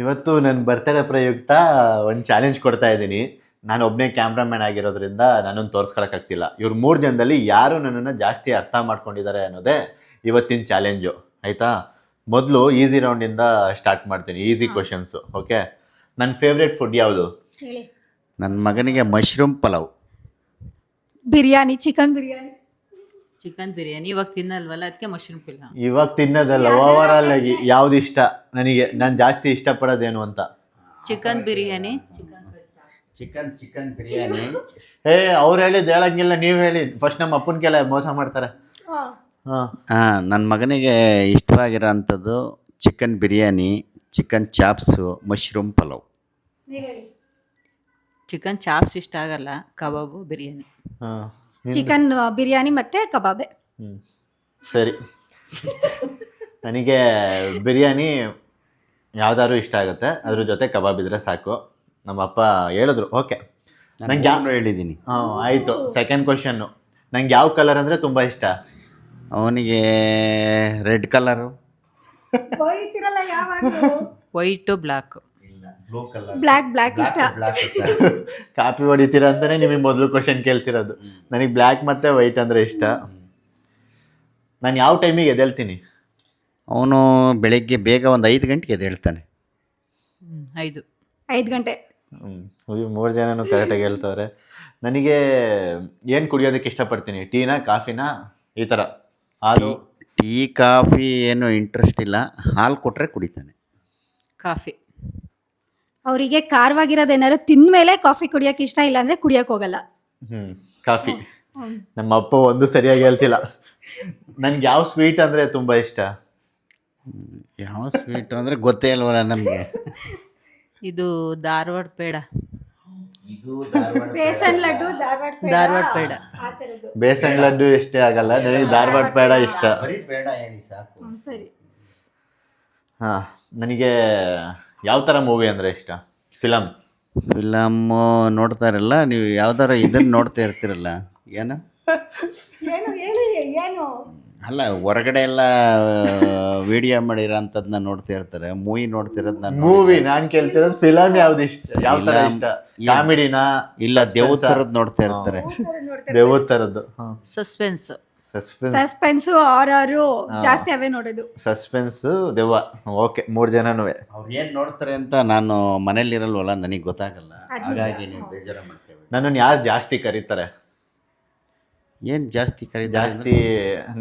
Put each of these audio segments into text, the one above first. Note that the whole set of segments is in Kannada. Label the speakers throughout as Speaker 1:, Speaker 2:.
Speaker 1: ಇವತ್ತು ನನ್ನ ಬರ್ತಡೇ ಪ್ರಯುಕ್ತ ಒಂದು ಚಾಲೆಂಜ್ ಕೊಡ್ತಾ ಇದ್ದೀನಿ. ನಾನು ಒಬ್ಬನೇ ಕ್ಯಾಮ್ರಾಮ್ಯಾನ್ ಆಗಿರೋದ್ರಿಂದ ನನ್ನನ್ನು ತೋರಿಸ್ಕೊಳಕ್ಕಾಗ್ತಿಲ್ಲ. ಇವ್ರು 3 ಜನದಲ್ಲಿ ಯಾರು ನನ್ನನ್ನು ಜಾಸ್ತಿ ಅರ್ಥ ಮಾಡ್ಕೊಂಡಿದ್ದಾರೆ ಅನ್ನೋದೇ ಇವತ್ತಿನ ಚಾಲೆಂಜು. ಆಯಿತಾ? ಮೊದಲು ಈಸಿ ರೌಂಡಿಂದ ಸ್ಟಾರ್ಟ್ ಮಾಡ್ತೀನಿ. Easy questions. ಓಕೆ. ನನ್ನ ಫೇವ್ರೆಟ್ ಫುಡ್ ಯಾವುದು?
Speaker 2: ಹೇಳಿ.
Speaker 3: ನನ್ನ ಮಗನಿಗೆ mushroom pulao.
Speaker 2: Biryani, chicken biryani.
Speaker 4: Chicken biryani ಇವಾಗ ತಿನ್ನಲ್ವಲ್ಲ, ಅದಕ್ಕೆ ಮಶ್ರೂಮ್ ಪಲಾವ್.
Speaker 1: ಇವಾಗ ತಿನ್ನೋದಲ್ಲ, ಓವರಾಲ್ ಆಗಿ ಯಾವ್ದು ಇಷ್ಟ ನನಗೆ? ನಾನು ಜಾಸ್ತಿ ಇಷ್ಟಪಡೋದೇನು ಅಂತ.
Speaker 4: ಚಿಕನ್ ಬಿರಿಯಾನಿ.
Speaker 3: ಚಿಕನ್ ಬಿರಿಯಾನಿ.
Speaker 1: ಅವ್ರು ಹೇಳಿದ್ದು ಹೇಳಂಗಿಲ್ಲ, ನೀವು ಹೇಳಿ. ಫಸ್ಟ್ ನಮ್ಮ ಅಪ್ಪನ ಕೆಲ ಮೋಸ ಮಾಡ್ತಾರೆ. ಹಾಂ.
Speaker 3: ನನ್ನ ಮಗನಿಗೆ ಇಷ್ಟವಾಗಿರೋ ಅಂಥದ್ದು chicken biryani, chicken chops, mushroom pulao.
Speaker 4: Chicken chops ಇಷ್ಟ ಆಗಲ್ಲ, ಕಬಾಬು, ಬಿರಿಯಾನಿ.
Speaker 1: ಹಾಂ.
Speaker 2: ಚಿಕನ್ ಬಿರಿಯಾನಿ ಮತ್ತೆ ಕಬಾಬೆ.
Speaker 1: ಸರಿ. ನನಗೆ ಬಿರಿಯಾನಿ ಯಾವ್ದಾದ್ರು ಇಷ್ಟ ಆಗುತ್ತೆ, ಅದ್ರ ಜೊತೆ ಕಬಾಬ್ ಇದ್ರೆ ಸಾಕು. ನಮ್ಮಪ್ಪ ಹೇಳಿದ್ರು. ಓಕೆ, ನಂಗೆ ಯಾವ
Speaker 3: ಹೇಳಿದ್ದೀನಿ.
Speaker 1: ಹಾಂ, ಆಯಿತು. ಸೆಕೆಂಡ್ ಕ್ವಶನ್ನು, ನಂಗೆ ಯಾವ ಕಲರ್ ಅಂದರೆ ತುಂಬ ಇಷ್ಟ?
Speaker 3: ಅವನಿಗೆ red colour.
Speaker 4: White black.
Speaker 2: Black ಇಷ್ಟ.
Speaker 1: ಕಾಪಿ ಹೊಡಿತೀರ ಅಂತಲೇ ನಿಮಗೆ ಮೊದಲು ಕ್ವಶನ್ ಕೇಳ್ತಿರೋದು. ನನಗೆ ಬ್ಲ್ಯಾಕ್ ಮತ್ತು ವೈಟ್ ಅಂದರೆ ಇಷ್ಟ. ನಾನು ಯಾವ ಟೈಮಿಗೆ ಎದ್ದೇಳ್ತೀನಿ?
Speaker 3: ಅವನು ಬೆಳಗ್ಗೆ ಬೇಗ ಒಂದು 5 ಗಂಟೆಗೆ ಎದ್ದೇಳ್ತಾನೆ.
Speaker 4: 5
Speaker 2: ಗಂಟೆ.
Speaker 1: 3 ಜನನೂ ಕರೆಕ್ಟಾಗಿ ಹೇಳ್ತವ್ರೆ. ನನಗೆ ಏನು ಕುಡಿಯೋದಕ್ಕೆ ಇಷ್ಟಪಡ್ತೀನಿ? ಟೀನಾ, ಕಾಫಿನಾ, ಈ ಥರ? ಹಾಲು.
Speaker 3: ಟೀ ಕಾಫಿ ಏನು ಇಂಟ್ರೆಸ್ಟ್ ಇಲ್ಲ, ಹಾಲು ಕೊಟ್ಟರೆ ಕುಡಿತಾನೆ.
Speaker 4: ಕಾಫಿ.
Speaker 2: ಅವರಿಗೆ ಖಾರವಾಗಿರೋದು ಏನಾದ್ರು ತಿಂದಮೇಲೆ ಕಾಫಿ ಕುಡಿಯೋಕೆ ಇಷ್ಟ, ಇಲ್ಲ ಅಂದರೆ ಕುಡಿಯೋಕೆ ಹೋಗಲ್ಲ.
Speaker 1: ಕಾಫಿ. ನಮ್ಮ ಅಪ್ಪ ಒಂದು ಸರಿಯಾಗಿ ಹೇಳ್ತಿಲ್ಲ. ನನಗೆ ಯಾವ ಸ್ವೀಟ್ ಅಂದರೆ ತುಂಬ ಇಷ್ಟ?
Speaker 3: ಯಾವ ಸ್ವೀಟು ಅಂದರೆ ಗೊತ್ತೇ ಇಲ್ವಲ್ಲ ನಮಗೆ.
Speaker 4: ಇದು ಧಾರವಾಡ ಪೇಡ.
Speaker 2: ಬೇಸನ್ ಲಡ್ಡು,
Speaker 4: ಧಾರವಾಡ ಪೇಡ.
Speaker 1: ಬೇಸನ್ ಲಡ್ಡು ಇಷ್ಟೇ ಆಗಲ್ಲ, ನನಗೆ ಧಾರವಾಡ ಪೇಡ ಇಷ್ಟ.
Speaker 3: ಬೇಡ ಹೇಳಿ ಸಾಕು.
Speaker 2: ಸರಿ.
Speaker 1: ಹಾಂ. ನನಗೆ ಯಾವ ಥರ ಮೂವಿ ಅಂದರೆ ಇಷ್ಟ?
Speaker 3: ಫಿಲಮ್ಮು ನೋಡ್ತಾರಲ್ಲ ನೀವು, ಯಾವ್ದಾರ ಇದನ್ನು ನೋಡ್ತಾ ಇರ್ತೀರಲ್ಲ, ಏನು
Speaker 2: ಹೇಳಿ. ಏನು?
Speaker 3: ಅಲ್ಲ, ಹೊರಗಡೆ ಎಲ್ಲ ವಿಡಿಯೋ ಮಾಡಿರೋ ಅಂಥದ್ದನ್ನ ನೋಡ್ತಾ ಇರ್ತಾರೆ. ಮೂವಿ ನೋಡ್ತಿರೋದು ನಾನು.
Speaker 1: ಮೂವಿ ನಾನು ಕೇಳ್ತಿರೋದು ಫಿಲಮ್ ಯಾವ್ದು ಇಷ್ಟ? ಯಾವ ಥರ ಇಷ್ಟ? ಕಾಮಿಡಿನಾ?
Speaker 3: ಇಲ್ಲ, ದೇವ್ರ ಥರದ್ದು ನೋಡ್ತಾ ಇರ್ತಾರೆ.
Speaker 1: ದೇವ್ರ ಥರದ್ದು.
Speaker 4: ಸಸ್ಪೆನ್ಸ್.
Speaker 2: ಸಸ್ಪೆನ್ಸು, ಹಾರರು ಜಾಸ್ತಿ ಅವೇ ನೋಡೋದು.
Speaker 1: ಸಸ್ಪೆನ್ಸು, ದೆವ್ವ. ಓಕೆ, 3 ಜನನೂ.
Speaker 3: ಅವ್ರು ಏನು ನೋಡ್ತಾರೆ ಅಂತ ನಾನು ಮನೇಲಿರಲ್ವಲ್ಲ, ನನಗೆ ಗೊತ್ತಾಗಲ್ಲ. ಹಾಗಾಗಿ ನೀವು ಬೇಜಾರು ಮಾಡ್ತೇವೆ.
Speaker 1: ನನ್ನನ್ನು ಯಾರು ಜಾಸ್ತಿ ಕರೀತಾರೆ?
Speaker 3: ಏನು ಜಾಸ್ತಿ
Speaker 1: ಜಾಸ್ತಿ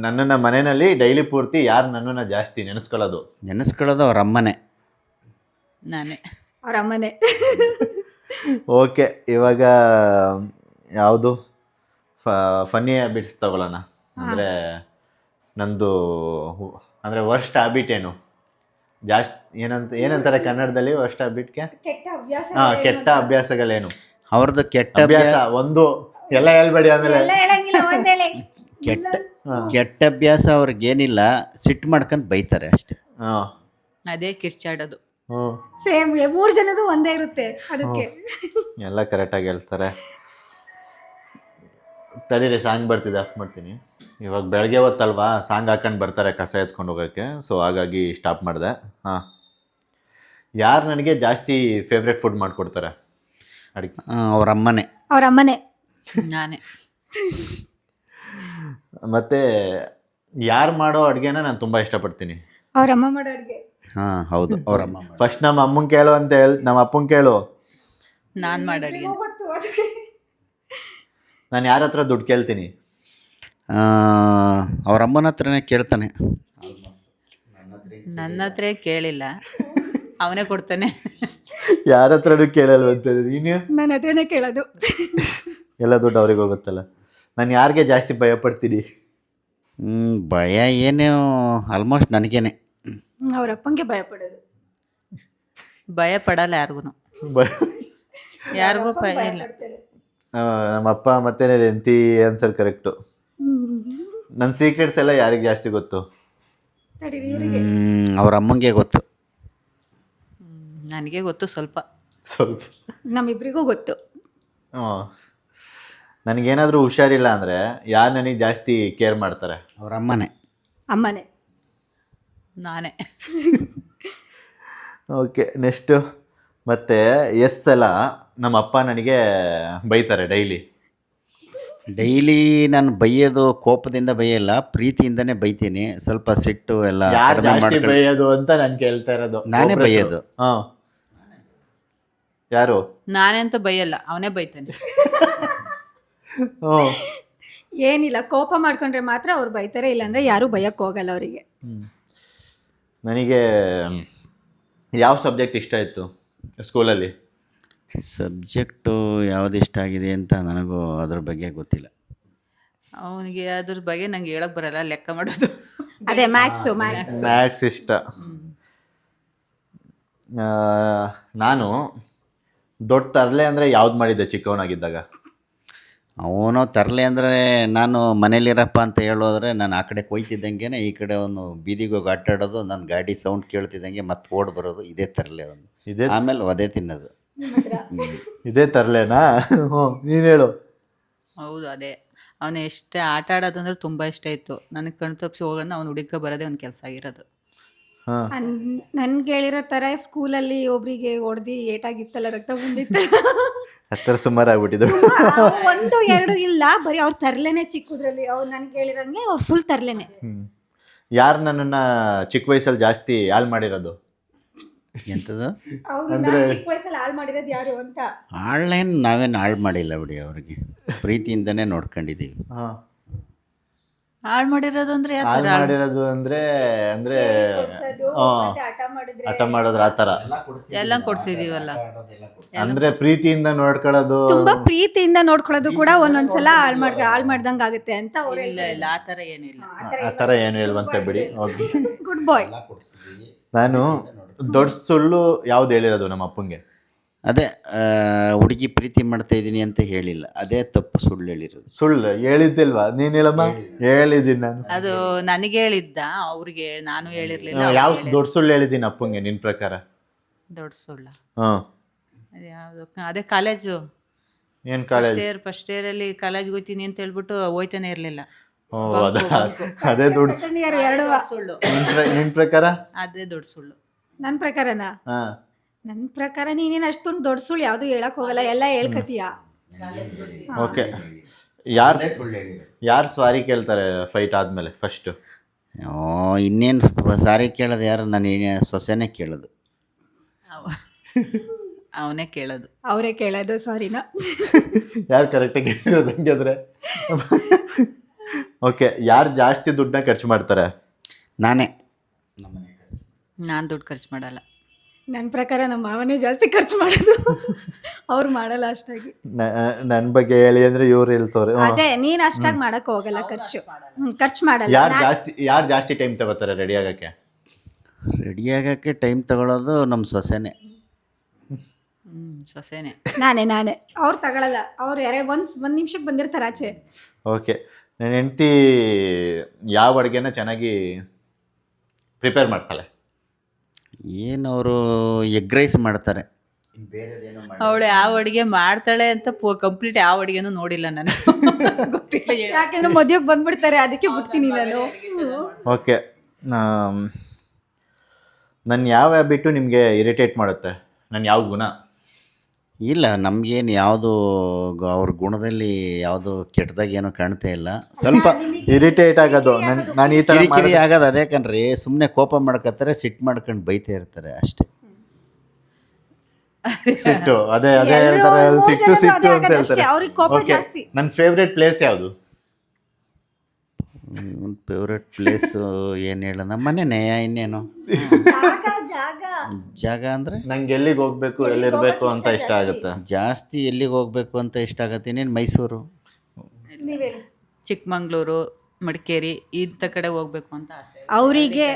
Speaker 1: ನನ್ನನ್ನು ಮನೆಯಲ್ಲಿ ಡೈಲಿ ಪೂರ್ತಿ ಯಾರು ನನ್ನನ್ನು ಜಾಸ್ತಿ ನೆನೆಸ್ಕೊಳ್ಳೋದು?
Speaker 3: ನೆನೆಸ್ಕೊಳ್ಳೋದು ಅವ್ರ ಅಮ್ಮನೇ.
Speaker 4: ನಾನೇ.
Speaker 2: ಅವ್ರ ಅಮ್ಮನೇ.
Speaker 1: ಓಕೆ, ಇವಾಗ ಯಾವುದು ಫನ್ನಿ ಹ್ಯಾಬಿಟ್ಸ್ ತಗೊಳ್ಳೋಣ. ಅಂದರೆ ನಂದು ಅಂದರೆ ವರ್ಸ್ಟ್ ಹ್ಯಾಬಿಟ್ ಏನು? ಜಾಸ್ತಿ ಏನಂತಾರೆ ಕನ್ನಡದಲ್ಲಿ ವರ್ಸ್ಟ್ ಹ್ಯಾಬಿಟ್ಗೆ? ಹಾಂ, ಕೆಟ್ಟ ಅಭ್ಯಾಸಗಳೇನು?
Speaker 3: ಅವ್ರದ್ದು ಕೆಟ್ಟ
Speaker 1: ಅಭ್ಯಾಸ ಒಂದು ಎಲ್ಲ ಹೇಳ್ಬೇಡಿ. ಆಮೇಲೆ
Speaker 3: ಕೆಟ್ಟ ಅಭ್ಯಾಸ ಅವ್ರಿಗೇನಿಲ್ಲ, ಸಿಟ್ಟು ಮಾಡ್ಕೊಂಡು ಬೈತಾರೆ ಅಷ್ಟೇ.
Speaker 1: ಹಾಂ,
Speaker 4: ಅದೇ ಕಿರ್ಚಾಡೋದು.
Speaker 2: ಸೇಮ್ 3 ಜನದು ಒಂದೇ ಇರುತ್ತೆ ಅದಕ್ಕೆ.
Speaker 1: ಎಲ್ಲ ಕರೆಕ್ಟಾಗಿ ಹೇಳ್ತಾರೆ. ತಡೀರಿ, ಸಾಂಗ್ ಬರ್ತಿದೆ, ಆಫ್ ಮಾಡ್ತೀನಿ. ಇವಾಗ ಬೆಳಗ್ಗೆ ಹೊತ್ತಲ್ವಾ, ಸಾಂಗ್ ಹಾಕೊಂಡು ಬರ್ತಾರೆ ಕಸ ಎತ್ಕೊಂಡು ಹೋಗೋಕ್ಕೆ. ಸೊ ಹಾಗಾಗಿ ಸ್ಟಾಪ್ ಮಾಡಿದೆ. ಹಾಂ. ಯಾರು ನನಗೆ ಜಾಸ್ತಿ ಫೇವ್ರೆಟ್ ಫುಡ್ ಮಾಡಿಕೊಡ್ತಾರೆ ಅಡುಗೆ?
Speaker 3: ಅವ್ರ ಅಮ್ಮನೇ.
Speaker 2: ಅವ್ರ ಅಮ್ಮನೇ.
Speaker 4: ನಾನೇ.
Speaker 1: ಮತ್ತು ಯಾರು ಮಾಡೋ ಅಡುಗೆನ ನಾನು ತುಂಬ ಇಷ್ಟಪಡ್ತೀನಿ?
Speaker 2: ಅವ್ರ ಅಮ್ಮ ಮಾಡೋ ಅಡುಗೆ.
Speaker 3: ಹಾಂ, ಹೌದು, ಅವ್ರ ಅಮ್ಮ.
Speaker 1: ಫಸ್ಟ್ ನಮ್ಮ ಅಮ್ಮನ ಕೇಳು ಅಂತ ನಮ್ಮ ಅಪ್ಪನ ಕೇಳು.
Speaker 4: ನಾನು ಮಾಡೋ ಅಡುಗೆ.
Speaker 1: ನಾನು ಯಾರ ಹತ್ರ ದುಡ್ಡು ಕೇಳ್ತೀನಿ?
Speaker 3: ಅವ್ರ ಅಮ್ಮನ ಹತ್ರನೇ ಕೇಳ್ತಾನೆ.
Speaker 4: ನನ್ನ ಹತ್ರ ಕೇಳಿಲ್ಲ, ಅವನೇ ಕೊಡ್ತಾನೆ.
Speaker 1: ಯಾರ ಹತ್ರನೂ ಕೇಳಲ್ವಂತ ನೀನು?
Speaker 2: ನನ್ನ ಹತ್ರನೇ ಕೇಳೋದು.
Speaker 1: ಎಲ್ಲ ದುಡ್ಡು ಅವ್ರಿಗೆ ಹೋಗುತ್ತಲ್ಲ. ನಾನು ಯಾರಿಗೆ ಜಾಸ್ತಿ ಭಯ ಪಡ್ತೀನಿ?
Speaker 3: ಭಯ ಏನು, ಆಲ್ಮೋಸ್ಟ್ ನನಗೇನೆ.
Speaker 2: ಅವ್ರ ಅಪ್ಪಂಗೆ ಭಯ ಪಡೋದು.
Speaker 4: ಭಯ ಪಡಲ್ಲ ಯಾರಿಗೂ. ಯಾರಿಗೂ ಭಯ ಇಲ್ಲ.
Speaker 1: ನಮ್ಮಪ್ಪ ಮತ್ತೆ ಹೆಂಡತಿ ಆನ್ಸರ್ ಕರೆಕ್ಟು. ನನ್ನ ಸೀಕ್ರೆಟ್ಸ್ ಎಲ್ಲ ಯಾರಿಗೆ ಜಾಸ್ತಿ ಗೊತ್ತು?
Speaker 3: ಅವ್ರ ಅಮ್ಮಂಗೆ ಗೊತ್ತು.
Speaker 4: ನನಗೆ ಗೊತ್ತು ಸ್ವಲ್ಪ.
Speaker 2: ನಮ್ಮಿಬ್ರಿಗೂ ಗೊತ್ತು.
Speaker 1: ನನಗೇನಾದರೂ ಹುಷಾರಿಲ್ಲ ಅಂದರೆ ಯಾರು ನನಗೆ ಜಾಸ್ತಿ ಕೇರ್ ಮಾಡ್ತಾರೆ?
Speaker 3: ಅವ್ರ ಅಮ್ಮನೇ.
Speaker 2: ಅಮ್ಮನೇ.
Speaker 4: ನಾನೇ.
Speaker 1: ಓಕೆ ನೆಕ್ಸ್ಟು ಮತ್ತು ಎಸ್ ಸಲ ನಮ್ಮ ಅಪ್ಪ ನನಗೆ ಬೈತಾರೆ
Speaker 3: ಡೈಲಿ ನಾನು ಬೈಯೋದು ಕೋಪದಿಂದ ಬೈಯಲ್ಲ, ಪ್ರೀತಿಯಿಂದನೇ ಬೈತೀನಿ. ಸ್ವಲ್ಪ ಸಿಟ್ಟು ಎಲ್ಲ
Speaker 1: ಯಾರು
Speaker 3: ಕಡಿಮೆ
Speaker 1: ಜಾಸ್ತಿ
Speaker 3: ಮಾಡ್ಕೊಂಡು
Speaker 1: ಬೈಯೋದು ಅಂತ ನಾನು ಕೇಳ್ತಾ ಇರೋದು.
Speaker 3: ನಾನೇ ಬೈಯೋದು.
Speaker 1: ಹಾಂ, ಯಾರು?
Speaker 4: ನಾನೆಂತೂ ಬೈಯಲ್ಲ, ಅವನೇ ಬೈತಾನೆ.
Speaker 1: ಹ್ಞೂ.
Speaker 2: ಏನಿಲ್ಲ, ಕೋಪ ಮಾಡ್ಕೊಂಡ್ರೆ ಮಾತ್ರ ಅವ್ರು ಬೈತಾರೆ, ಇಲ್ಲಾಂದ್ರೆ ಯಾರು ಬೈಯಕ್ಕೆ ಹೋಗಲ್ಲ ಅವರಿಗೆ.
Speaker 1: ನನಗೆ ಯಾವ ಸಬ್ಜೆಕ್ಟ್ ಇಷ್ಟ ಇತ್ತು ಸ್ಕೂಲಲ್ಲಿ?
Speaker 3: ಸಬ್ಜೆಕ್ಟು ಯಾವ್ದು ಇಷ್ಟ ಆಗಿದೆ ಅಂತ ನನಗೂ ಅದ್ರ ಬಗ್ಗೆ ಗೊತ್ತಿಲ್ಲ.
Speaker 4: ಅವನಿಗೆ ಅದ್ರ ಬಗ್ಗೆ ನಂಗೆ ಹೇಳಕ್ ಬರಲ್ಲ, ಲೆಕ್ಕ ಮಾಡೋದು.
Speaker 2: ಅದೇ ಮ್ಯಾಥ್ಸ್.
Speaker 1: ಮ್ಯಾಥ್ಸ್ ಇಷ್ಟ. ನಾನು ದೊಡ್ಡ ತರಲೆ ಅಂದರೆ ಯಾವ್ದು ಮಾಡಿದ್ದೆ ಚಿಕ್ಕವನಾಗಿದ್ದಾಗ?
Speaker 3: ಅವನು ತರಲೆ ಅಂದರೆ ನಾನು ಮನೇಲಿರಪ್ಪ ಅಂತ ಹೇಳೋದ್ರೆ ನಾನು ಆ ಕಡೆ ಕೊಯ್ತಿದ್ದಂಗೆ ಈ ಕಡೆ ಅವನು ಬೀದಿಗೆ ಹೋಗಿ ಆಟಾಡೋದು, ನನ್ನ ಗಾಡಿ ಸೌಂಡ್ ಕೇಳ್ತಿದ್ದಂಗೆ ಮತ್ತೆ ಓಡ್ ಬರೋದು, ಇದೇ ತರಲೆ ಅವನು.
Speaker 1: ಇದೇ
Speaker 3: ಆಮೇಲೆ ಒದೆ ತಿನ್ನೋದು.
Speaker 1: ಇದೇ ತರಲೆನಾ? ಹ್ಞೂ, ನೀನು ಹೇಳು.
Speaker 4: ಹೌದು, ಅದೇ. ಅವನು ಎಷ್ಟೇ ಆಟ ಆಡೋದು ಅಂದ್ರೆ ತುಂಬ ಇಷ್ಟ ಇತ್ತು. ನನಗೆ ಕಣ್ ತಪ್ಪಿಸಿ ಹೋಗೋಣ, ಅವ್ನು ಹುಡುಕ ಬರೋದೇ ಒಂದು ಕೆಲಸ ಆಗಿರೋದು.
Speaker 1: ಹಾಂ,
Speaker 2: ನನ್ಗೆ ಹೇಳಿರೋ ಥರ ಸ್ಕೂಲಲ್ಲಿ ಒಬ್ರಿಗೆ ಹೊಡೆದು ಏಟಾಗಿತ್ತಲ್ಲ, ರಕ್ತ ಬಂದಿತ್ತು.
Speaker 1: ಹತ್ತರ ಸುಮಾರು ಆಗ್ಬಿಟ್ಟಿದ್ದು.
Speaker 2: 1, 2 ಇಲ್ಲ, ಬರೀ ಅವ್ರ ತರ್ಲೇನೆ ಚಿಕ್ಕದ್ರಲ್ಲಿ. ಅವ್ರು ನನ್ಗೆ ಹೇಳಿರಂಗೆ ಅವ್ರು ಫುಲ್ ತರ್ಲೇನೆ.
Speaker 1: ಯಾರು ನನ್ನನ್ನು ಚಿಕ್ಕ ವಯಸ್ಸಲ್ಲಿ ಜಾಸ್ತಿ ಹಾಳು ಮಾಡಿರೋದು?
Speaker 3: ಎಂಥದ್ದು?
Speaker 2: ಚಿಕ್ಕ ವಯಸ್ಸಲ್ಲಿ ಹಾಳು ಮಾಡಿರೋದು ಯಾರು ಅಂತ?
Speaker 3: ಆನ್ಲೈನ್ ನಾವೇನು ಹಾಳು ಮಾಡಿಲ್ಲ ಬಿಡಿ, ಅವ್ರಿಗೆ ಪ್ರೀತಿಯಿಂದನೇ ನೋಡ್ಕೊಂಡಿದ್ದೀವಿ.
Speaker 1: ಹಾಂ,
Speaker 4: ಹಾಳು ಮಾಡಿರೋದು ಅಂದ್ರೆ ಯಾವ
Speaker 1: ಹಾಳು
Speaker 4: ಥರ?
Speaker 1: ಮಾಡಿರೋದು ಅಂದರೆ ಹಠ ಮಾಡೋದ್ರ ಆ ಥರ.
Speaker 4: ಎಲ್ಲ ಕೊಡ್ಸಿದೀವಲ್ಲ.
Speaker 1: ಅಂದರೆ ಪ್ರೀತಿಯಿಂದ ನೋಡ್ಕೊಳ್ಳೋದು.
Speaker 2: ತುಂಬಾ ಪ್ರೀತಿಯಿಂದ ನೋಡ್ಕೊಳ್ಳೋದು ಕೂಡ ಒಂದೊಂದ್ಸಲ ಹಾಳು ಮಾಡ್ದಂಗೆ ಆಗುತ್ತೆ ಅಂತ ಅವ್ರು
Speaker 4: ಇಲ್ಲ ಇಲ್ಲ, ಆ ಥರ ಏನೂ ಇಲ್ಲ.
Speaker 1: ಆ ಥರ ಏನು ಇಲ್ವಂತೆ ಬಿಡಿ. ಓಕೆ,
Speaker 2: ಗುಡ್ ಬಾಯ್.
Speaker 1: ನಾನು ದೊಡ್ಡ ಸುಳ್ಳು ಯಾವ್ದು ಹೇಳಿರೋದು ನಮ್ಮ ಅಪ್ಪಂಗೆ?
Speaker 3: ಅದೇ ಹುಡುಗಿ ಪ್ರೀತಿ ಮಾಡ್ತಾ ಇದ್ದೀನಿ ಅಂತ ಹೇಳಿಲ್ಲ, ಅದೇ ತಪ್ಪು ಸುಳ್ಳು ಹೇಳಿರೋದು.
Speaker 1: ಸುಳ್ಳು ಹೇಳಿದ್ದಿಲ್ವಾ? ನೀನು ಹೇಳಮ್ಮ. ಹೇಳಿದ್ದೀನಿ ನಾನು.
Speaker 4: ಅದು ನನಗೆ ಹೇಳಿದ್ದ, ಅವ್ರಿಗೆ ನಾನು ಹೇಳಿರ್ಲಿಲ್ಲ.
Speaker 1: ಯಾವ ದೊಡ್ಡ ಸುಳ್ಳು ಹೇಳಿದ್ದೀನಿ ಅಪ್ಪಂಗೆ ನಿನ್ನ ಪ್ರಕಾರ?
Speaker 4: ದೊಡ್ಡ ಸುಳ್ಳ?
Speaker 1: ಹಾಂ,
Speaker 4: ಅದು ಯಾವುದು? ಅದೇ ಕಾಲೇಜು.
Speaker 1: ಏನು ಕಾಲೇಜ್?
Speaker 4: ಫಸ್ಟ್ ಇಯರಲ್ಲಿ ಕಾಲೇಜ್ಗೆ ಹೋಗ್ತೀನಿ ಅಂತ ಹೇಳ್ಬಿಟ್ಟು ಹೋಯ್ತಾನೆ ಇರಲಿಲ್ಲ.
Speaker 1: ಓ, ಅದೇ ದೊಡ್ಡ
Speaker 4: ಸುಳ್ಳು.
Speaker 1: ನಿನ್ನ ಪ್ರಕಾರ?
Speaker 4: ಅದೇ ದೊಡ್ಡ ಸುಳ್ಳು.
Speaker 2: ನನ್ನ ಪ್ರಕಾರನಾ?
Speaker 1: ಹಾಂ,
Speaker 2: ನನ್ನ ಪ್ರಕಾರ ನೀನೇನು ಅಷ್ಟೊಂದು ದೊಡ್ಡ ಸುಳ್ಳು ಯಾವುದು ಹೇಳಕ್ ಹೋಗಲ್ಲ, ಎಲ್ಲ ಹೇಳ್ಕತೀಯ.
Speaker 1: ಓಕೆ. ಯಾರು ಸಾರಿ ಕೇಳ್ತಾರೆ ಫೈಟ್ ಆದಮೇಲೆ ಫಸ್ಟು?
Speaker 3: ಇನ್ನೇನು ಸಾರಿ ಕೇಳೋದು ಯಾರು? ನಾನು ಸೊಸೆನೇ ಕೇಳೋದು.
Speaker 4: ಅವನೇ ಕೇಳೋದು.
Speaker 2: ಅವರೇ ಕೇಳೋದು ಸಾರಿನ.
Speaker 1: ಯಾರು ಕರೆಕ್ಟಾಗಿ ಕೇಳೋದು ಹಂಗಾದ್ರೆ? ಓಕೆ. ಯಾರು ಜಾಸ್ತಿ ದುಡ್ಡನ್ನ ಖರ್ಚು ಮಾಡ್ತಾರೆ?
Speaker 3: ನಾನೇ.
Speaker 4: ನಾನು ದುಡ್ಡು ಖರ್ಚು ಮಾಡಲ್ಲ.
Speaker 2: ನನ್ನ ಪ್ರಕಾರ ನಮ್ಮ ಮಾವನೇ ಜಾಸ್ತಿ ಖರ್ಚು ಮಾಡೋದು, ಅವ್ರು ಮಾಡಲ್ಲ ಅಷ್ಟಾಗಿ.
Speaker 1: ನನ್ನ ಬಗ್ಗೆ ಹೇಳಿ ಅಂದರೆ ಇವ್ರು ಹೇಳ್ತವ್ರೆ.
Speaker 2: ಅದೇ, ನೀನು ಅಷ್ಟಾಗಿ ಮಾಡಕ್ ಹೋಗಲ್ಲ ಖರ್ಚು. ಖರ್ಚು ಮಾಡಲ್ಲ.
Speaker 1: ಯಾರು ಜಾಸ್ತಿ ಟೈಮ್ ತಗೋತಾರೆ ರೆಡಿ ಆಗೋಕ್ಕೆ?
Speaker 3: ರೆಡಿ ಆಗೋಕ್ಕೆ ಟೈಮ್ ತಗೊಳ್ಳೋದು ನಮ್ಮ ಸೊಸೆನೇ.
Speaker 4: ಸೊಸೆನೇ.
Speaker 2: ನಾನೇ. ಅವ್ರು ತಗೊಳಲ್ಲ. ಅವ್ರು ಒಂದು ನಿಮಿಷಕ್ಕೆ ಬಂದಿರ್ತಾರೆ ಆಚೆ.
Speaker 1: ಓಕೆ. ನನ್ನ ಹೆಂಡತಿ ಯಾವ ಅಡುಗೆನ ಚೆನ್ನಾಗಿ ಪ್ರಿಪೇರ್ ಮಾಡ್ತಾಳೆ?
Speaker 3: ಏನು ಅವರು ಎಗ್ ರೈಸ್ ಮಾಡ್ತಾರೆ.
Speaker 4: ಅವಳು ಯಾವ ಅಡುಗೆ ಮಾಡ್ತಾಳೆ ಅಂತ ಕಂಪ್ಲೀಟ್ ಯಾವ ಅಡುಗೆನೂ ನೋಡಿಲ್ಲ ನಾನು. ಗೊತ್ತಿಲ್ಲ.
Speaker 2: ಯಾಕೆಂದ್ರೆ ಮದುವೆಗೆ ಬಂದ್ಬಿಡ್ತಾರೆ, ಅದಕ್ಕೆ ಬಿಡ್ತೀನಿ ನಾನು.
Speaker 1: ಓಕೆ. ನನ್ನ ಯಾವ ಹ್ಯಾಬಿಟು ನಿಮಗೆ ಇರಿಟೇಟ್ ಮಾಡುತ್ತೆ? ನನ್ನ ಯಾವ ಗುಣ?
Speaker 3: ಇಲ್ಲ, ನಮಗೇನು ಯಾವುದು ಅವ್ರ ಗುಣದಲ್ಲಿ ಯಾವುದು ಕೆಟ್ಟದಾಗ ಏನೋ ಕಾಣ್ತಾ ಇಲ್ಲ. ಸ್ವಲ್ಪ
Speaker 1: ಇರಿಟೇಟ್ ಆಗೋದು ನಾನು ಈ ಥರ
Speaker 3: ಕಿರಿಕಿರಿ ಆಗೋದು ಅದೇ ಕಣ್ರಿ. ಸುಮ್ಮನೆ ಕೋಪ ಮಾಡ್ಕೊತಾರೆ, ಸಿಟ್ಟು ಮಾಡ್ಕೊಂಡು ಬೈತಾ ಇರ್ತಾರೆ ಅಷ್ಟೇ.
Speaker 1: ಸಿಟ್ಟು ಅದೇ ಹೇಳ್ತಾರೆ, ಸಿಟ್ಟು ಅಂತ ಹೇಳ್ತಾರೆ.
Speaker 2: ಅವ್ರಿಗೆ ಕೋಪ ಜಾಸ್ತಿ.
Speaker 1: ನನ್ನ ಫೇವ್ರೆಟ್ ಪ್ಲೇಸ್ ಯಾವುದು?
Speaker 3: ಫೇವ್ರೆಟ್ ಪ್ಲೇಸು ಏನು ಹೇಳೋಣ, ಮನೆನೇ. ಇನ್ನೇನು ಜಾಗ ಅಂದರೆ
Speaker 1: ನಂಗೆ ಎಲ್ಲಿಗೆ ಹೋಗ್ಬೇಕು, ಎಲ್ಲಿರಬೇಕು ಅಂತ ಇಷ್ಟ ಆಗುತ್ತೆ
Speaker 3: ಜಾಸ್ತಿ. ಎಲ್ಲಿಗೆ ಹೋಗ್ಬೇಕು ಅಂತ ಇಷ್ಟ ಆಗುತ್ತೆ? ಇನ್ನೇನು ಮೈಸೂರು,
Speaker 4: ಚಿಕ್ಕಮಂಗ್ಳೂರು, ಮಡಿಕೇರಿ ಇಂಥ ಕಡೆ ಹೋಗ್ಬೇಕು ಅಂತ ಆಸೆ.
Speaker 2: ಅವರಿಗೆ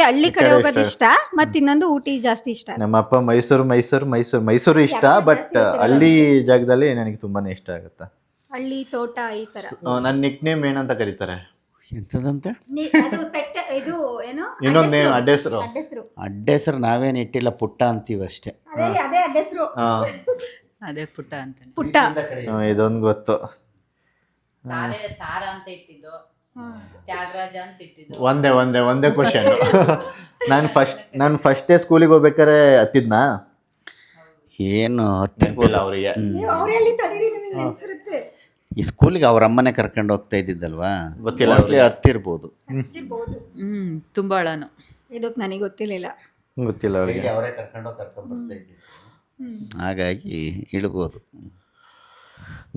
Speaker 2: ಹಳ್ಳಿ ಕಡೆ ಹೋಗೋದು ಇಷ್ಟ, ಮತ್ತು ಇನ್ನೊಂದು ಊಟಿ ಜಾಸ್ತಿ ಇಷ್ಟ.
Speaker 1: ನಮ್ಮ ಅಪ್ಪ ಮೈಸೂರು ಇಷ್ಟ, ಬಟ್ ಹಳ್ಳಿ ಜಾಗದಲ್ಲಿ ನನಗೆ ತುಂಬಾನೇ ಇಷ್ಟ ಆಗುತ್ತೆ.
Speaker 2: ಹಳ್ಳಿ, ತೋಟ, ಈ ತರ.
Speaker 1: ನನ್ನ ನಿಕ್ ನೇಮ್ ಏನಂತ ಕರೀತಾರೆ?
Speaker 3: ಎಂಥದಂತೆ?
Speaker 1: ಇನ್ನೊಂದು ನೇಮ್,
Speaker 3: ಅಡ್ಡೆಸರು ನಾವೇನು ಇಟ್ಟಿಲ್ಲ, ಪುಟ್ಟ ಅಂತೀವಿ ಅಷ್ಟೇ.
Speaker 4: ಅದೇ ಪುಟ್ಟ ಅಂತಾನೆ.
Speaker 2: ಪುಟ್ಟ
Speaker 1: ಇದೊಂದು ಗೊತ್ತು.
Speaker 4: ತಾರ ಅಂತ ಇಟ್ಟಿದ್ದು. ತ್ಯಾಗರಾಜ ಅಂತ ಇಟ್ಟಿದ್ದು.
Speaker 1: ಒಂದೇ ಕ್ವಶನ್. ನಾನು ಫಸ್ಟ್ ಡೇ ಸ್ಕೂಲಿಗೆ ಹೋಗ್ಬೇಕಾರೆ ಹತ್ತಿದ್ನಾ
Speaker 3: ಏನು
Speaker 1: ನೆನಪಿಲ್ಲ ಅವರಿಗೆ.
Speaker 2: ಅವರಲ್ಲಿ ತಡೀರಿ ನಿಮಗೆ ನೆನಪಿರುತ್ತೆ.
Speaker 3: ಈ ಸ್ಕೂಲಿಗೆ ಅವ್ರ ಅಮ್ಮನೇ ಕರ್ಕೊಂಡು ಹೋಗ್ತಾ ಇದ್ದಿದ್ದಲ್ವಾ,
Speaker 1: ಗೊತ್ತಿಲ್ಲ
Speaker 3: ಮೋಸ್ಟ್ಲಿ ಹತ್ತಿರ್ಬೋದು.
Speaker 2: ಹಚ್ಚಿರ್ಬೋದು.
Speaker 4: ತುಂಬಾ ಅಳನು.
Speaker 2: ಇದಕ್ಕೆ ನನಗೆ ಗೊತ್ತಿರಲಿಲ್ಲ.
Speaker 1: ಗೊತ್ತಿಲ್ಲ ಅವರಿಗೆ.
Speaker 3: ಅವರೇ ಕರ್ಕೊಂಡು ಬರ್ತಾ ಇದ್ದಿದ್ದು, ಹಾಗಾಗಿ ಇಳ್ಬೋದು.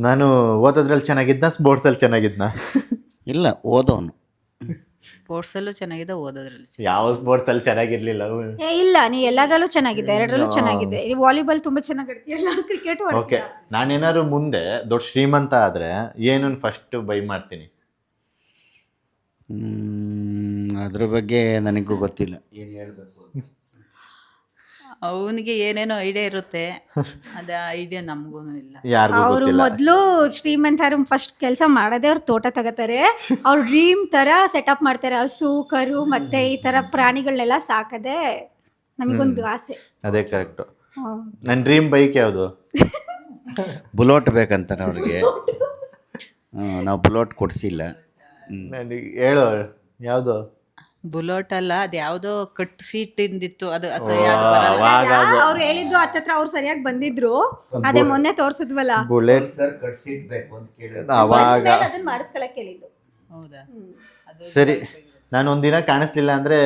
Speaker 1: ನಾನು ಓದೋದ್ರಲ್ಲಿ ಚೆನ್ನಾಗಿದ್ನ, ಸ್ಪೋರ್ಟ್ಸಲ್ಲಿ ಚೆನ್ನಾಗಿದ್ನ?
Speaker 3: ಇಲ್ಲ, ಓದೋನು.
Speaker 4: ಸ್ಪೋರ್ಟ್ಸಲ್ಲೂ ಚೆನ್ನಾಗಿದೆ, ಓದೋದ್ರಲ್ಲಿ
Speaker 1: ಯಾವ ಸ್ಪೋರ್ಟ್ಸಲ್ಲಿ ಚೆನ್ನಾಗಿರ್ಲಿಲ್ಲ.
Speaker 2: ಇಲ್ಲ, ನೀ ಎಲ್ಲದರಲ್ಲೂ ಚೆನ್ನಾಗಿದೆ, ಎರಡರಲ್ಲೂ ಚೆನ್ನಾಗಿದೆ. ವಾಲಿಬಾಲ್ ತುಂಬಾ ಚೆನ್ನಾಗಿ ಆಡ್ತೀಯಲ್ಲ, ಕ್ರಿಕೆಟ್
Speaker 1: ಓಕೆ, ನಾನೇನಾದ್ರು ಮುಂದೆ ದೊಡ್ಡ ಶ್ರೀಮಂತ ಆದರೆ ಏನನ್ನು ಫಸ್ಟ್ ಬೈ ಮಾಡ್ತೀನಿ?
Speaker 3: ಅದ್ರ ಬಗ್ಗೆ ನನಗೂ ಗೊತ್ತಿಲ್ಲ, ಏನು ಹೇಳಬೇಕು.
Speaker 4: ಅವನಿಗೆ ಏನೇನೋ ಐಡಿಯಾ ಇರುತ್ತೆ, ಅದ ಐಡಿಯಾ ನಮಗೂ ಇಲ್ಲ.
Speaker 1: ಯಾರಿಗೂ
Speaker 2: ಅವರು
Speaker 1: ಗೊತ್ತಿಲ್ಲ.
Speaker 2: ಮೊದಲು ಶ್ರೀಮಂತರು ಫಸ್ಟ್ ಕೆಲಸ ಮಾಡೋದೇ ಅವ್ರು ತೋಟ ತಗೋತಾರೆ. ಅವ್ರು ಡ್ರೀಮ್ ತರ ಸೆಟಪ್ ಮಾಡ್ತಾರೆ. ಹಸು, ಕರು ಮತ್ತೆ ಈ ತರ ಪ್ರಾಣಿಗಳನ್ನೆಲ್ಲ ಸಾಕದೆ ನಮಗೊಂದು ಆಸೆ.
Speaker 1: ಅದೇ ಕರೆಕ್ಟು. ನನ್ನ ಡ್ರೀಮ್ ಬೈಕ್ ಯಾವುದು?
Speaker 3: ಬುಲೋಟ್ ಬೇಕಂತಾರೆ ಅವ್ರಿಗೆ. ನಾವು ಬುಲೋಟ್ ಕೊಡಿಸಿಲ್ಲ.
Speaker 1: ನನಗೆ ಹೇಳು ಯಾವುದು?
Speaker 4: ಬುಲೋಟ್ ಅಲ್ಲ, ಅದು ಯಾವುದೋ ಕಟ್ ಸೀಟ್ ಇಂದಿತ್ತು, ಅದು
Speaker 2: ಅವ್ರು ಹೇಳಿದ್ದು ಹತ್ತತ್ರ ಅವ್ರು ಸರಿಯಾಗಿ ಬಂದಿದ್ರು. ಅದೇ ಮೊನ್ನೆ ತೋರ್ಸಿದ್ವಲ್ಲ,
Speaker 1: ಬುಲೆಟ್
Speaker 3: ಬೇಕು ಅಂತ ಕೇಳಿದ್ರು.
Speaker 1: ಅವಾಗ
Speaker 2: ಅದನ್ನ ಮಾಡಿಸ್ಕೊಳಕ್ ಹೇಳಿದ್ದು.
Speaker 4: ಹೌದಾ?
Speaker 1: ಸರಿ, ನಾನು ಒಂದಿನ ಕಾಣಿಸ್ಲಿಲ್ಲ ಅಂದರೆ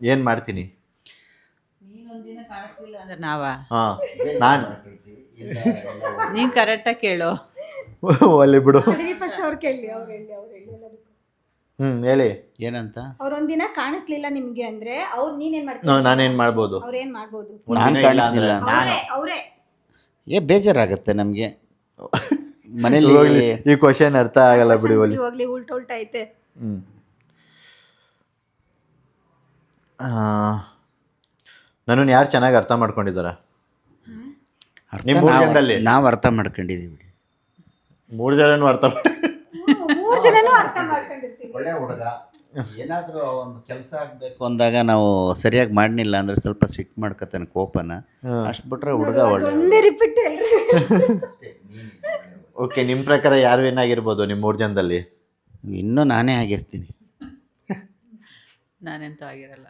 Speaker 1: ಏನು ಮಾಡ್ತೀನಿ?
Speaker 4: ನೀನೊಂದಿನ ಕಾಣಿಸ್ಲಿಲ್ಲ ಅಂದ್ರೆ
Speaker 1: ಹಾಂ, ನಾನು
Speaker 4: ನೀನ್ ಕರೆಕ್ಟಾಗಿ ಕೇಳು.
Speaker 1: ಒಲ್ಲಿ ಬಿಡು.
Speaker 2: ಫಸ್ಟ್ ಅವ್ರು ಕೇಳಿ.
Speaker 1: ಹೇಳಿ.
Speaker 3: ಏನಂತ?
Speaker 2: ಅವ್ರೊಂದಿನ ಕಾಣಿಸ್ಲಿಲ್ಲ ನಿಮ್ಗೆ ಅಂದ್ರೆ ನೀನೇನ್ ಮಾಡ್ತೀವಿ?
Speaker 1: ನಾನೇನು ಮಾಡ್ಬೋದು?
Speaker 2: ಅವ್ರೇನ್ ಮಾಡ್ಬೋದು?
Speaker 3: ನಾನು ಕಾಣಿಸ್ಲಿಲ್ಲ.
Speaker 2: ಅವರೇ
Speaker 3: ಬೇಜಾರಾಗುತ್ತೆ ನಮಗೆ ಮನೇಲಿ.
Speaker 1: ಈ ಕ್ವಶನ್ ಅರ್ಥ ಆಗಲ್ಲ ಬಿಡಿ. ಒಲಿ
Speaker 2: ಹೋಗ್ಲಿ, ಉಲ್ಟಾ ಐತೆ.
Speaker 1: ನನ್ನನ್ನು ಯಾರು ಚೆನ್ನಾಗಿ ಅರ್ಥ ಮಾಡ್ಕೊಂಡಿದ್ದಾರೆ? ನಿಮ್ಮ 3 ಜನದಲ್ಲಿ
Speaker 3: ನಾವು ಅರ್ಥ ಮಾಡ್ಕೊಂಡಿದ್ದೀವಿ.
Speaker 1: 3 ಜನನು ಅರ್ಥ
Speaker 2: 3 ಜನನು ಅರ್ಥ ಮಾಡ್ಕೊಂಡಿರ್ತೀವಿ.
Speaker 3: ಒಳ್ಳೆ ಹುಡುಗ. ಏನಾದರೂ ಒಂದು ಕೆಲಸ ಆಗಬೇಕು ಅಂದಾಗ ನಾವು ಸರಿಯಾಗಿ ಮಾಡಲಿಲ್ಲ ಅಂದರೆ ಸ್ವಲ್ಪ ಸಿಟ್ಟು ಮಾಡ್ಕೊತಾನೆ, ಕೋಪನ. ಅಷ್ಟು ಬಿಟ್ರೆ ಹುಡುಗ ಒಳ್ಳೆ.
Speaker 2: ಒಂದೇ ರಿಪೀಟ್ ಹೇಳ್ರಿ.
Speaker 1: ಓಕೆ, ನಿಮ್ಮ ಪ್ರಕಾರ ಯಾರು ಏನಾಗಿರ್ಬೋದು ನಿಮ್ಮ 3 ಜನದಲ್ಲಿ?
Speaker 3: ಇನ್ನೂ ನಾನೇ ಆಗಿರ್ತೀನಿ.
Speaker 4: ನಾನೆಂತೂ ಆಗಿರಲ್ಲ.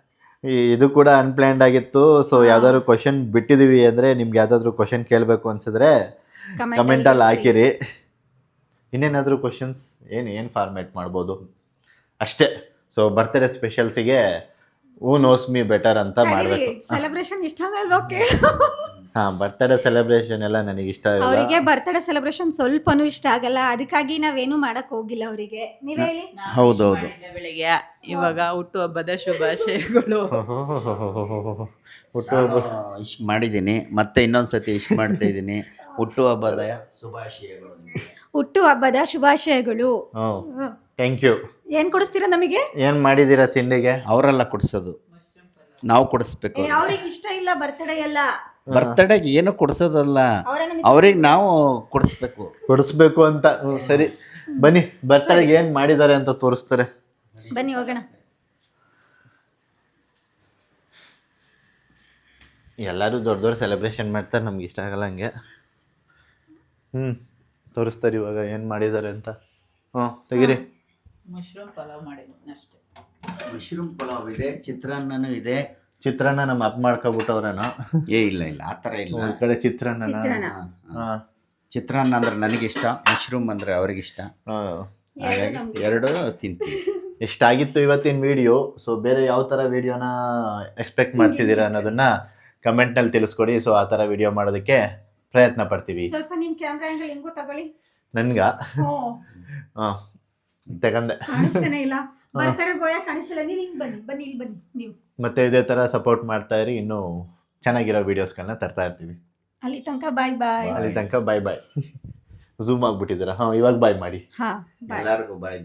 Speaker 1: ಇದು ಕೂಡ ಅನ್ಪ್ಲ್ಯಾನ್ಡ್ ಆಗಿತ್ತು. ಸೊ ಯಾವ್ದಾದ್ರು ಕ್ವಶನ್ ಬಿಟ್ಟಿದೀವಿ ಅಂದರೆ ನಿಮ್ಗೆ ಯಾವ್ದಾದ್ರು ಕ್ವಶನ್ ಕೇಳಬೇಕು ಅನ್ಸಿದ್ರೆ ಕಮೆಂಟಲ್ಲಿ ಹಾಕಿರಿ. ಇನ್ನೇನಾದರೂ ಕ್ವಶನ್ಸ್ ಏನು ಫಾರ್ಮೇಟ್ ಮಾಡ್ಬೋದು ಅಷ್ಟೇ. ಸೊ ಬರ್ತ್ಡೇ ಸ್ಪೆಷಲ್ಸಿಗೆ ಹೂ ನೋಸ್ ಮೀ ಬೆಟರ್ ಅಂತ ಮಾಡಬೇಕು.
Speaker 2: ಸೆಲೆಬ್ರೇಷನ್ ಇಷ್ಟ ಆಗಲ್ವಾ ಕೇಳು.
Speaker 1: ಹಾಂ, ಬರ್ತ್ಡೇ ಸೆಲೆಬ್ರೇಷನ್ ಎಲ್ಲ ನನಗೆ ಇಷ್ಟ ಇಲ್ಲ.
Speaker 2: ಅವರಿಗೆ ಬರ್ತ್ಡೇ ಸೆಲೆಬ್ರೇಷನ್ ಸ್ವಲ್ಪನೂ ಇಷ್ಟ ಆಗಲ್ಲ. ಅದಕ್ಕಾಗಿ ನಾವೇನು ಮಾಡಕ್ ಹೋಗಿಲ್ಲ ಅವರಿಗೆ. ನೀವ್ ಹೇಳಿ.
Speaker 3: ಹೌದೌದು.
Speaker 4: ಬೆಳಿಗ್ಗೆ ಇವಾಗ ಹುಟ್ಟುಹಬ್ಬದ ಶುಭಾಶಯಗಳು.
Speaker 3: ಇಷ್ಟು ಮಾಡಿದ್ದೀನಿ, ಮತ್ತೆ ಇನ್ನೊಂದು ಸತಿ ಇಷ್ಟು ಮಾಡ್ತಾ ಇದ್ದೀನಿ. ಹುಟ್ಟುಹಬ್ಬದ ಶುಭಾಶಯಗಳು.
Speaker 2: ಹುಟ್ಟುಹಬ್ಬದ ಶುಭಾಶಯಗಳು.
Speaker 1: Thank you.
Speaker 2: ಏನ್ ಕೊಡಿಸ್ತೀರಾ ನಮಗೆ?
Speaker 1: ಏನು ಮಾಡಿದ್ದೀರಾ ತಿಂಡಿಗೆ?
Speaker 3: ಅವರೆಲ್ಲ ಕೊಡಿಸೋದು, ನಾವು ಕೊಡಿಸ್ಬೇಕು.
Speaker 2: ಅವ್ರಿಗೆ ಇಷ್ಟ ಇಲ್ಲ ಬರ್ತ್ಡೇ ಎಲ್ಲ.
Speaker 3: ಬರ್ತಡೇಗೆ ಏನು ಕೊಡಿಸೋದಲ್ಲ, ಅವ್ರಿಗೆ ನಾವು ಕೊಡಿಸ್ಬೇಕು
Speaker 1: ಅಂತ. ಸರಿ, ಬನ್ನಿ ಬರ್ತಡೆಗೆ ಏನು ಮಾಡಿದ್ದಾರೆ ಅಂತ ತೋರಿಸ್ತಾರೆ.
Speaker 2: ಬನ್ನಿ ಹೋಗೋಣ.
Speaker 1: ಎಲ್ಲರೂ ದೊಡ್ಡ ಸೆಲೆಬ್ರೇಷನ್ ಮಾಡ್ತಾರೆ, ನಮ್ಗೆ ಇಷ್ಟ ಆಗಲ್ಲ ಹಂಗೆ. ತೋರಿಸ್ತಾರೆ ಇವಾಗ ಏನು ಮಾಡಿದ್ದಾರೆ ಅಂತ. ತೆಗೀರಿ.
Speaker 4: ಮಶ್ರೂಮ್ ಪಲಾವ್ ಮಾಡಿದ್ವಿ ಅಷ್ಟೇ.
Speaker 3: ಮಶ್ರೂಮ್ ಪಲಾವ್ ಇದೆ, ಚಿತ್ರಾನ್ನನೂ ಇದೆ.
Speaker 1: ಚಿತ್ರಾನ್ನ ನಮ್ಮ ಅಪ್ಪ ಮಾಡ್ಕೊಬಿಟ್ಟವ್ರೇನೋ?
Speaker 3: ಇಲ್ಲ ಆ ಥರ ಇಲ್ಲ.
Speaker 1: ಈ ಕಡೆ ಚಿತ್ರಾನ್ನ.
Speaker 3: ಚಿತ್ರಾನ್ನ ಅಂದ್ರೆ ನನಗಿಷ್ಟ, ಮಶ್ರೂಮ್ ಅಂದರೆ ಅವ್ರಿಗಿಷ್ಟ. ಹಾಗಾಗಿ ಎರಡು ತಿಂತೀವಿ.
Speaker 1: ಎಷ್ಟಾಗಿತ್ತು ಇವತ್ತಿನ ವಿಡಿಯೋ. ಸೊ ಬೇರೆ ಯಾವ ಥರ ವಿಡಿಯೋನ ಎಕ್ಸ್ಪೆಕ್ಟ್ ಮಾಡ್ತಿದ್ದೀರಾ ಅನ್ನೋದನ್ನ ಕಮೆಂಟ್ನಲ್ಲಿ ತಿಳಿಸ್ಕೊಡಿ. ಸೊ ಆ ಥರ ವಿಡಿಯೋ ಮಾಡೋದಕ್ಕೆ ಪ್ರಯತ್ನ ಪಡ್ತೀವಿ.
Speaker 2: ಸ್ವಲ್ಪ ನಿಮ್ಮ ಕ್ಯಾಮ್ರಾ ಆಂಗಲ್ ಹೆಂಗೋ ತಗೊಳ್ಳಿ.
Speaker 1: ನನ್ಗ ತಗಂದೆ.
Speaker 2: ಕಾಣಿಸ್ತಾನೆ ಇಲ್ಲ. ಬರ್ತಡೇ ಗೋಯ ಕಾಣಿಸ್ತಿಲ್ಲ. ನೀವು ಹಿಂಗೆ ಬನ್ನಿ ಇಲ್ಲಿ ಬನ್ನಿ ನೀವು.
Speaker 1: ಮತ್ತೆ ಇದೇ ಥರ ಸಪೋರ್ಟ್ ಮಾಡ್ತಾ ಇರಿ. ಇನ್ನೂ ಚೆನ್ನಾಗಿರೋ ವೀಡಿಯೋಸ್ಗಳನ್ನ ತರ್ತಾ ಇರ್ತೀವಿ.
Speaker 2: ಅಲ್ಲಿ ತನಕ ಬಾಯ್
Speaker 1: ಬಾಯ್. ಝೂಮ್ ಆಗ್ಬಿಟ್ಟಿದ್ದೀರಾ? ಇವಾಗ ಬಾಯ್ ಮಾಡಿ.
Speaker 3: ಎಲ್ಲರಿಗೂ ಬಾಯ್.